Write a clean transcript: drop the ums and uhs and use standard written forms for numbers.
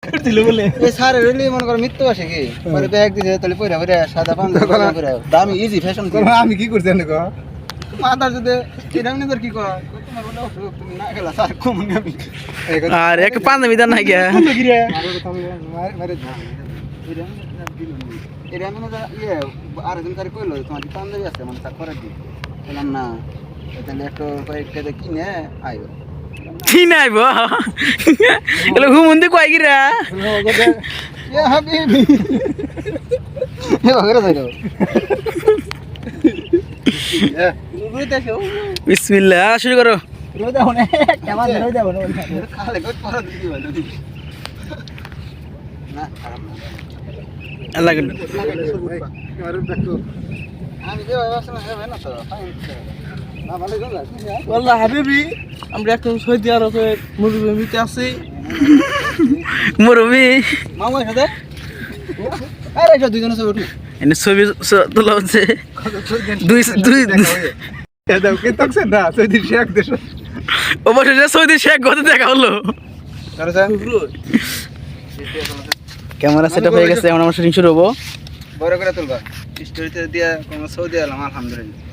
করছিল বলে এই স্যারের হইলে মনে করো মৃত্যু আসে কি পরে ব্যাগ দিছে তাহলে পয়রা পয়রা সাদা পাঞ্জাবি পরে দামি ইজি ফ্যাশন আমি কি করছি এনে কো মাদার যদি কিরাম নিদর কি কয় তোমার বলে তুমি না গেলা স্যার কম আমি আর এক পাঞ্জাবি দান নাই গিয়া কোন কি রে মারে এর আমি না ইয়ে আরেকজন কারে কইলো তোমার কি পাঞ্জাবি আছে মানে স্যার করে দি বললাম না তাহলে একটু কয়েকটা কিনে আইও কি নাই বো এলো হুমুন্দি কয় গিরা ইয়া হাবিবি এ ওরে যাইলো বিসমিল্লাহ শুরু করো রোদা হনে কেমন রোদা হনে খালে কই পড়া দিবি বলো না খারাপ না আল্লাহ আমি যে ভাবছিলাম হবে না তো না ভালো গলা والله حبيبي আমরা এখন সৌদি আরবে মরুভূমিতে আছি মুরবি মামা সাথে আরে এটা দুইজন আছে ওঠু এনে ছবি তোলা হচ্ছে দুই দুই দাও কি তকছে না সৌদি শেখ দেশ অবশেষে সৌদি শেখ গত দেখা হলো আরে স্যার ক্যামেরা সেটআপ হয়ে গেছে এখন আমরা শুটিং শুরু হবো বড় করে তুলবা স্টোরিতে দিয়া কোন সৌদি আলাম আলহামদুলিল্লাহ